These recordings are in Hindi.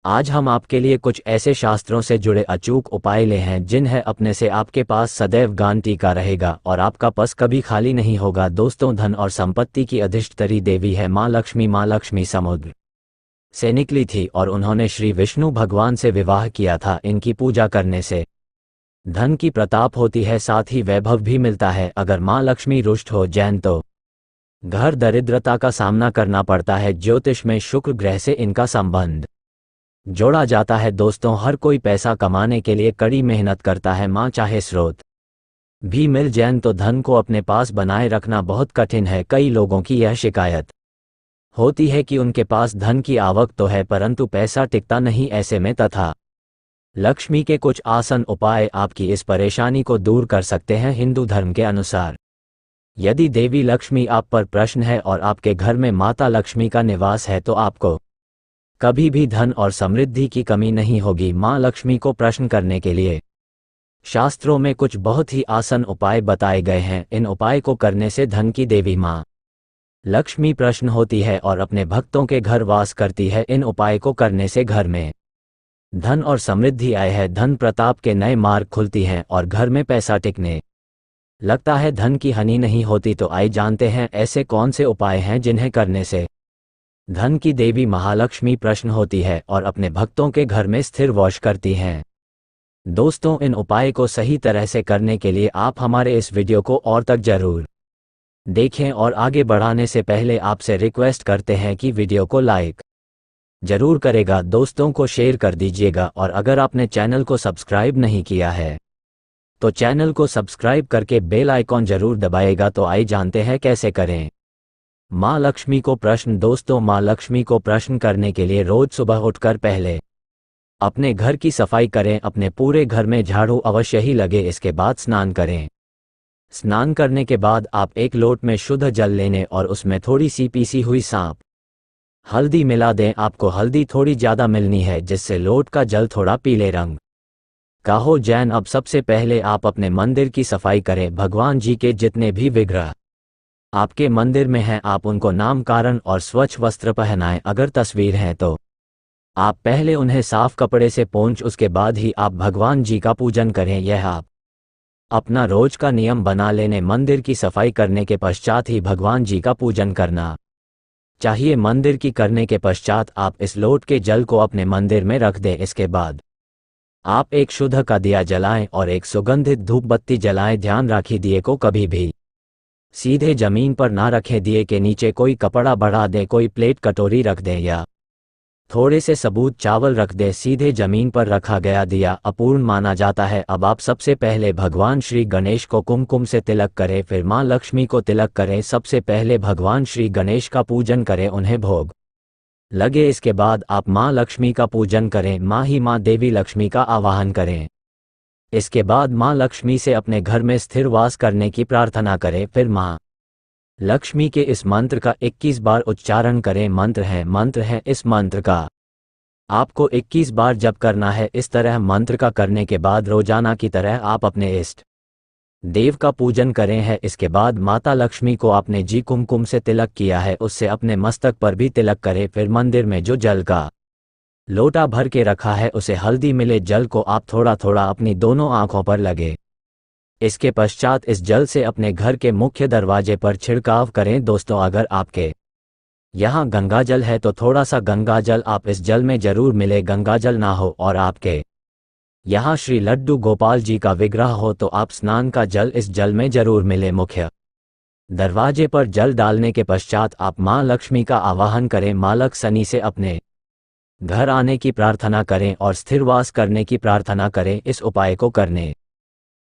आज हम आपके लिए कुछ ऐसे शास्त्रों से जुड़े अचूक उपाय ले हैं जिन्हें अपने से आपके पास सदैव ज्ञान टीका रहेगा और आपका पर्स कभी खाली नहीं होगा। दोस्तों, धन और संपत्ति की अधिष्ठात्री देवी है माँ लक्ष्मी। माँ लक्ष्मी समुद्र से निकली थी और उन्होंने श्री विष्णु भगवान से विवाह किया था। इनकी पूजा करने से धन की प्रताप होती है, साथ ही वैभव भी मिलता है। अगर माँ लक्ष्मी रुष्ट हो जैन तो घर दरिद्रता का सामना करना पड़ता है। ज्योतिष में शुक्र ग्रह से इनका संबंध जोड़ा जाता है। दोस्तों, हर कोई पैसा कमाने के लिए कड़ी मेहनत करता है। माँ चाहे स्रोत भी मिल जाए तो धन को अपने पास बनाए रखना बहुत कठिन है। कई लोगों की यह शिकायत होती है कि उनके पास धन की आवक तो है परंतु पैसा टिकता नहीं। ऐसे में तथा लक्ष्मी के कुछ आसान उपाय आपकी इस परेशानी को दूर कर सकते हैं। हिंदू धर्म के अनुसार यदि देवी लक्ष्मी आप पर प्रश्न है और आपके घर में माता लक्ष्मी का निवास है तो आपको कभी भी धन और समृद्धि की कमी नहीं होगी। माँ लक्ष्मी को प्रश्न करने के लिए शास्त्रों में कुछ बहुत ही आसान उपाय बताए गए हैं। इन उपाय को करने से धन की देवी माँ लक्ष्मी प्रसन्न होती है और अपने भक्तों के घर वास करती है। इन उपाय को करने से घर में धन और समृद्धि आए है, धन प्रताप के नए मार्ग खुलती हैं और घर में पैसा टिकने लगता है। धन की हानि नहीं होती। तो आइए जानते हैं ऐसे कौन से उपाय हैं जिन्हें करने से धन की देवी महालक्ष्मी प्रसन्न होती है और अपने भक्तों के घर में स्थिर वास करती हैं। दोस्तों, इन उपाय को सही तरह से करने के लिए आप हमारे इस वीडियो को और तक जरूर देखें और आगे बढ़ाने से पहले आपसे रिक्वेस्ट करते हैं कि वीडियो को लाइक जरूर करेगा, दोस्तों को शेयर कर दीजिएगा और अगर आपने चैनल को सब्सक्राइब नहीं किया है तो चैनल को सब्सक्राइब करके बेल आइकॉन जरूर दबाएगा। तो आइए जानते हैं कैसे करें माँ लक्ष्मी को प्रश्न। दोस्तों, माँ लक्ष्मी को प्रश्न करने के लिए रोज सुबह उठकर पहले अपने घर की सफाई करें। अपने पूरे घर में झाड़ू अवश्य ही लगे। इसके बाद स्नान करें। स्नान करने के बाद आप एक लोट में शुद्ध जल लेने और उसमें थोड़ी सी पीसी हुई सांप हल्दी मिला दें। आपको हल्दी थोड़ी ज़्यादा मिलनी है जिससे लोट का जल थोड़ा पीले रंग का हो जैन। अब सबसे पहले आप अपने मंदिर की सफाई करें। भगवान जी के जितने भी विग्रह आपके मंदिर में हैं आप उनको नामकरण और स्वच्छ वस्त्र पहनाएं। अगर तस्वीर है तो आप पहले उन्हें साफ कपड़े से पोंछ उसके बाद ही आप भगवान जी का पूजन करें। यह आप अपना रोज का नियम बना लेने। मंदिर की सफाई करने के पश्चात ही भगवान जी का पूजन करना चाहिए। मंदिर की करने के पश्चात आप इस लोट के जल को अपने मंदिर में रख दें। इसके बाद आप एक शुद्ध का दिया जलाएं और एक सुगंधित धूप बत्ती जलाएं। ध्यान रखिए दिए को कभी भी सीधे जमीन पर ना रखें। दिए के नीचे कोई कपड़ा बढ़ा दें, कोई प्लेट कटोरी रख दें या थोड़े से सबूत चावल रख दें। सीधे जमीन पर रखा गया दिया अपूर्ण माना जाता है। अब आप सबसे पहले भगवान श्री गणेश को कुमकुम से तिलक करें, फिर माँ लक्ष्मी को तिलक करें। सबसे पहले भगवान श्री गणेश का पूजन करें, उन्हें भोग लगे। इसके बाद आप माँ लक्ष्मी का पूजन करें। माँ ही माँ देवी लक्ष्मी का आवाहन करें। इसके बाद माँ लक्ष्मी से अपने घर में स्थिर वास करने की प्रार्थना करें। फिर माँ लक्ष्मी के इस मंत्र का 21 बार उच्चारण करें। मंत्र है इस मंत्र का आपको 21 बार जप करना है। इस तरह मंत्र का करने के बाद रोजाना की तरह आप अपने इष्ट देव का पूजन करें हैं। इसके बाद माता लक्ष्मी को आपने जी कुमकुम से तिलक किया है उससे अपने मस्तक पर भी तिलक करें। फिर मंदिर में जो जल का लोटा भर के रखा है उसे हल्दी मिले जल को आप थोड़ा थोड़ा अपनी दोनों आंखों पर लगे। इसके पश्चात इस जल से अपने घर के मुख्य दरवाजे पर छिड़काव करें। दोस्तों, अगर आपके यहाँ गंगा जल है तो थोड़ा सा गंगा जल आप इस जल में जरूर मिले। गंगा जल ना हो और आपके यहाँ श्री लड्डू गोपाल जी का विग्रह हो तो आप स्नान का जल इस जल में जरूर मिले। मुख्य दरवाजे पर जल डालने के पश्चात आप माँ लक्ष्मी का आवाहन करें। मालक शनि से अपने घर आने की प्रार्थना करें और स्थिर वास करने की प्रार्थना करें। इस उपाय को करने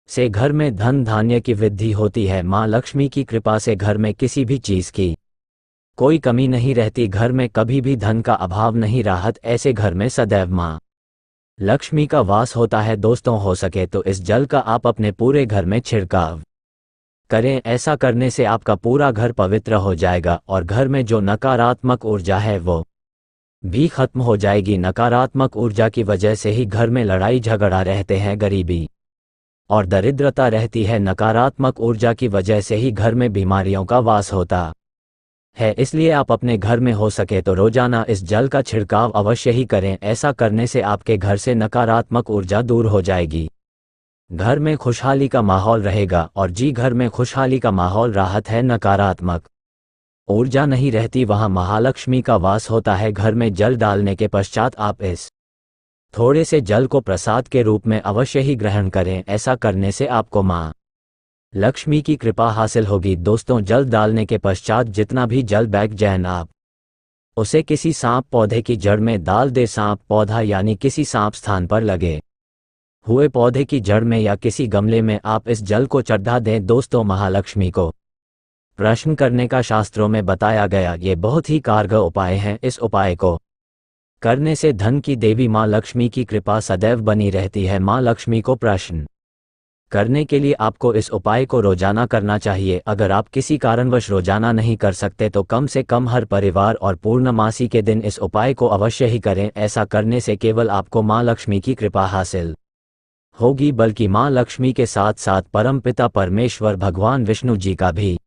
से घर में धन धान्य की वृद्धि होती है। माँ लक्ष्मी की कृपा से घर में किसी भी चीज की कोई कमी नहीं रहती। घर में कभी भी धन का अभाव नहीं। राहत ऐसे घर में सदैव माँ लक्ष्मी का वास होता है। दोस्तों, हो सके तो इस जल का आप अपने पूरे घर में छिड़काव करें। ऐसा करने से आपका पूरा घर पवित्र हो जाएगा और घर में जो नकारात्मक ऊर्जा है वो भी खत्म हो जाएगी। नकारात्मक ऊर्जा की वजह से ही घर में लड़ाई झगड़ा रहते हैं, गरीबी और दरिद्रता रहती है। नकारात्मक ऊर्जा की वजह से ही घर में बीमारियों का वास होता है, इसलिए आप अपने घर में हो सके तो रोजाना इस जल का छिड़काव अवश्य ही करें। ऐसा करने से आपके घर से नकारात्मक ऊर्जा दूर हो जाएगी, घर में खुशहाली का माहौल रहेगा। और जी, घर में खुशहाली का माहौल राहत है, नकारात्मक ऊर्जा नहीं रहती, वहां महालक्ष्मी का वास होता है। घर में जल डालने के पश्चात आप इस थोड़े से जल को प्रसाद के रूप में अवश्य ही ग्रहण करें। ऐसा करने से आपको मां लक्ष्मी की कृपा हासिल होगी। दोस्तों, जल डालने के पश्चात जितना भी जल बैग जैन आप उसे किसी सांप पौधे की जड़ में डाल दे। सांप पौधा यानी किसी सांप स्थान पर लगे हुए पौधे की जड़ में या किसी गमले में आप इस जल को चढ़ा दें। दोस्तों, महालक्ष्मी को प्रसन्न करने का शास्त्रों में बताया गया ये बहुत ही कारगर उपाय हैं। इस उपाय को करने से धन की देवी मां लक्ष्मी की कृपा सदैव बनी रहती है। मां लक्ष्मी को प्रसन्न करने के लिए आपको इस उपाय को रोजाना करना चाहिए। अगर आप किसी कारणवश रोजाना नहीं कर सकते तो कम से कम हर परिवार और पूर्णमासी के दिन इस उपाय को अवश्य ही करें। ऐसा करने से केवल आपको मां लक्ष्मी की कृपा हासिल होगी, बल्कि मां लक्ष्मी के साथ साथ परमपिता परमेश्वर भगवान विष्णु जी का भी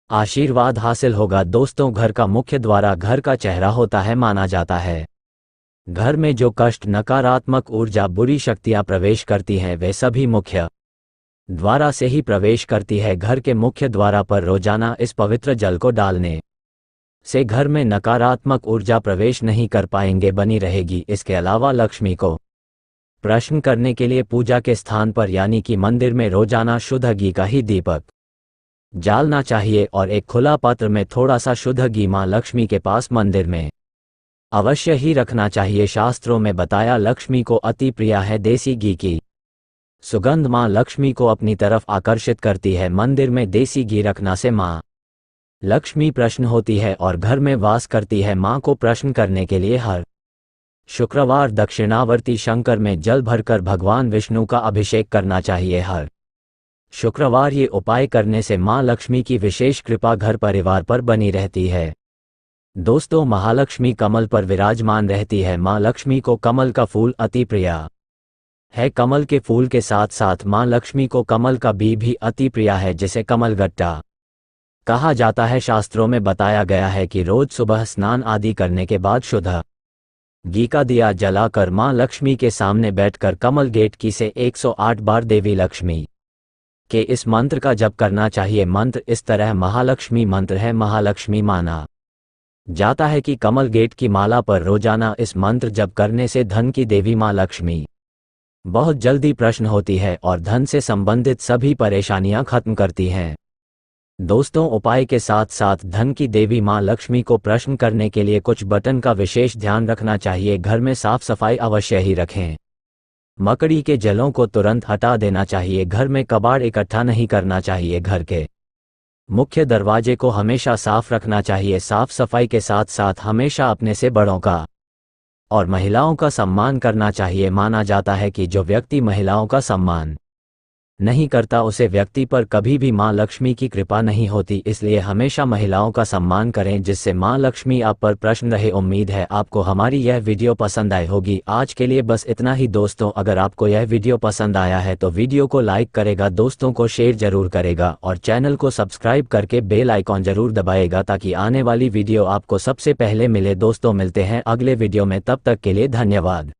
आशीर्वाद हासिल होगा। दोस्तों, घर का मुख्य द्वार घर का चेहरा होता है, माना जाता है घर में जो कष्ट, नकारात्मक ऊर्जा, बुरी शक्तियां प्रवेश करती हैं वे सभी मुख्य द्वारा से ही प्रवेश करती है। घर के मुख्य द्वारा पर रोजाना इस पवित्र जल को डालने से घर में नकारात्मक ऊर्जा प्रवेश नहीं कर पाएंगे, बनी रहेगी। इसके अलावा लक्ष्मी को प्रसन्न करने के लिए पूजा के स्थान पर यानी कि मंदिर में रोजाना शुद्ध घी का ही दीपक जालना चाहिए और एक खुला पात्र में थोड़ा सा शुद्ध घी मां लक्ष्मी के पास मंदिर में अवश्य ही रखना चाहिए। शास्त्रों में बताया लक्ष्मी को अति प्रिय है देसी घी की सुगंध, मां लक्ष्मी को अपनी तरफ आकर्षित करती है। मंदिर में देसी घी रखना से मां लक्ष्मी प्रसन्न होती है और घर में वास करती है। मां को प्रसन्न करने के लिए हर शुक्रवार दक्षिणावर्ती शंकर में जल भरकर भगवान विष्णु का अभिषेक करना चाहिए। हर शुक्रवार ये उपाय करने से मां लक्ष्मी की विशेष कृपा घर परिवार पर बनी रहती है। दोस्तों, महालक्ष्मी कमल पर विराजमान रहती है। मां लक्ष्मी को कमल का फूल अति प्रिय है। कमल के फूल के साथ साथ मां लक्ष्मी को कमल का बीज भी अति प्रिय है, जिसे कमलगट्टा कहा जाता है। शास्त्रों में बताया गया है कि रोज सुबह स्नान आदि करने के बाद शुद्ध घी का दिया जलाकर मां लक्ष्मी के सामने बैठकर कमल गेट की से 108 बार देवी लक्ष्मी के इस मंत्र का जप करना चाहिए। मंत्र इस तरह महालक्ष्मी मंत्र है। महालक्ष्मी माना जाता है कि कमल गेट की माला पर रोजाना इस मंत्र जप करने से धन की देवी मां लक्ष्मी बहुत जल्दी प्रसन्न होती है और धन से संबंधित सभी परेशानियां खत्म करती हैं। दोस्तों, उपाय के साथ साथ धन की देवी मां लक्ष्मी को प्रसन्न करने के लिए कुछ बटन का विशेष ध्यान रखना चाहिए। घर में साफ सफाई अवश्य ही रखें। मकड़ी के जलों को तुरंत हटा देना चाहिए। घर में कबाड़ इकट्ठा नहीं करना चाहिए। घर के मुख्य दरवाजे को हमेशा साफ रखना चाहिए। साफ सफाई के साथ साथ हमेशा अपने से बड़ों का और महिलाओं का सम्मान करना चाहिए। माना जाता है कि जो व्यक्ति महिलाओं का सम्मान नहीं करता उसे व्यक्ति पर कभी भी मां लक्ष्मी की कृपा नहीं होती। इसलिए हमेशा महिलाओं का सम्मान करें, जिससे मां लक्ष्मी आप पर प्रसन्न रहे। उम्मीद है आपको हमारी यह वीडियो पसंद आई होगी। आज के लिए बस इतना ही दोस्तों। अगर आपको यह वीडियो पसंद आया है तो वीडियो को लाइक करेगा, दोस्तों को शेयर जरूर करेगा और चैनल को सब्सक्राइब करके बेल आइकॉन जरूर दबाएगा ताकि आने वाली वीडियो आपको सबसे पहले मिले। दोस्तों, मिलते हैं अगले वीडियो में, तब तक के लिए धन्यवाद।